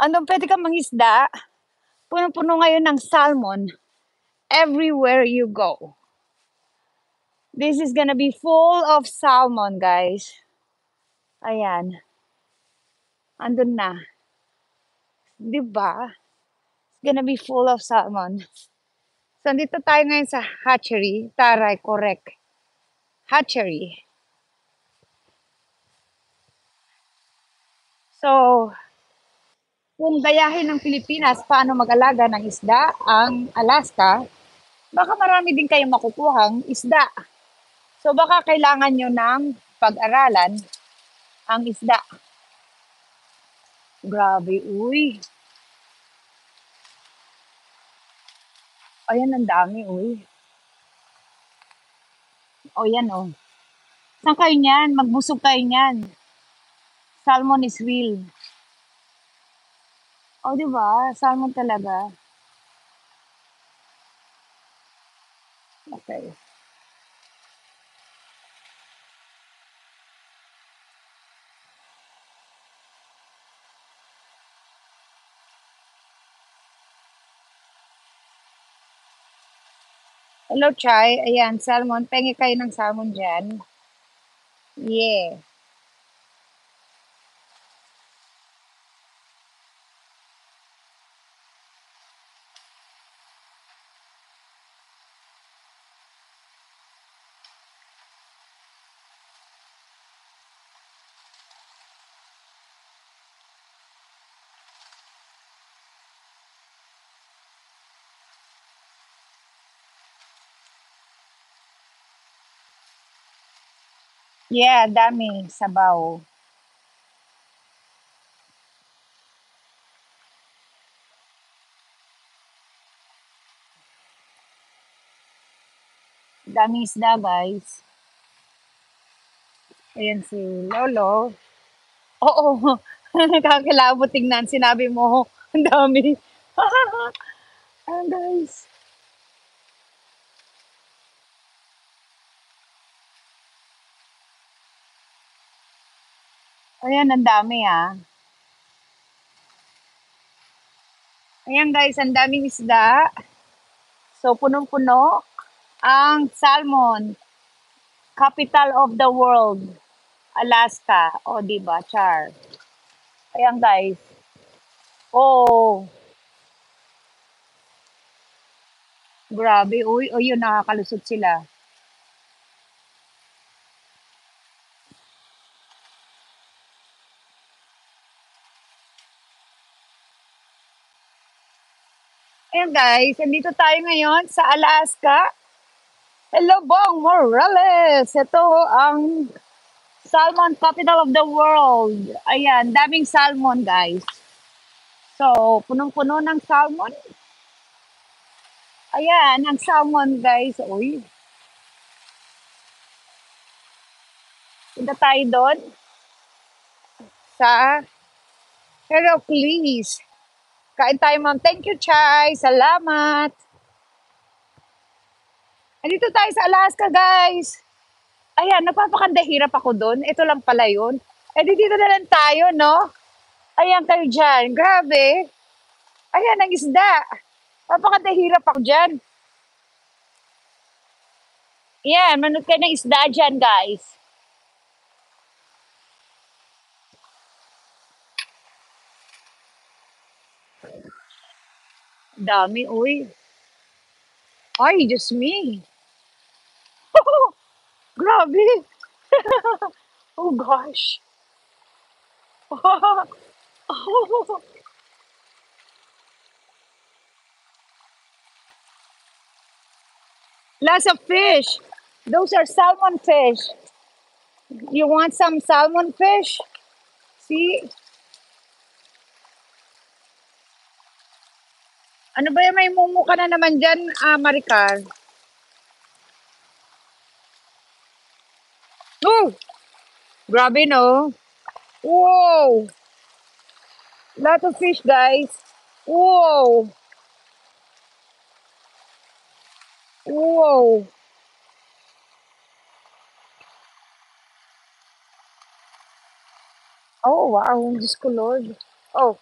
Andun pwede kang mangisda. Punong-puno ngayon ng salmon everywhere you go. This is gonna be full of salmon, guys. Ayan. Andun na. Diba? It's gonna be full of salmon. So, dito tayo ngayon sa hatchery. Taray, correct. Hatchery. So, kung gayahin ng Pilipinas paano mag-alaga ng isda ang Alaska, baka marami din kayong makukuhang isda. So, baka kailangan nyo ng pag-aralan ang isda. Grabe, uy. Ayan, ang dami, uy. O, yan, o. Saan kayo niyan? Magbusog kayo niyan. Salmon is real. O, di ba? Salmon talaga. Okay. Hello, Chai. Ayan, salmon. Pengi kayo ng salmon dyan. Yeah. Yeah, dami. Sabaw. Dami isda, guys. Ayan si Lolo. Oo. Nakakilabo tingnan. Sinabi mo, ang dami. Ayan, guys. Ayan, ang dami, ah. Ayan, guys, ang daming isda. So, punong-puno ang salmon. Capital of the world. Alaska. O, diba, Char? Ayan, guys. Oh, grabe. Uy, o yun, nakakalusot sila. Ayan, guys. Nandito tayo ngayon sa Alaska. Hello, Bong Morales. Ito ang salmon capital of the world. Ayan, daming salmon, guys. So, punong-puno ng salmon. Ayan, ang salmon, guys. Uy, punta tayo doon sa Heracles. Kain tayo, ma'am. Thank you, Chai. Salamat. Andito tayo sa Alaska, guys. Ayan, napapakanda hirap ako doon. Ito lang pala yun. Eh, di dito na lang tayo, no? Ayan kayo dyan. Grabe. Ayan, ang isda. Napakanda hirap ako dyan. Ayan, manood kayo ng isda dyan, guys. Dami, uy. Ay, just me. Grabe. Oh, gosh. Lots of fish. Those are salmon fish. You want some salmon fish? See? Ano ba yung may mumu ka na naman dyan, Maricar? Oh, grabe, no? Whoa! Lot of fish, guys. Whoa! Whoa! Oh, wow. Diyos ko, Lord. Oh,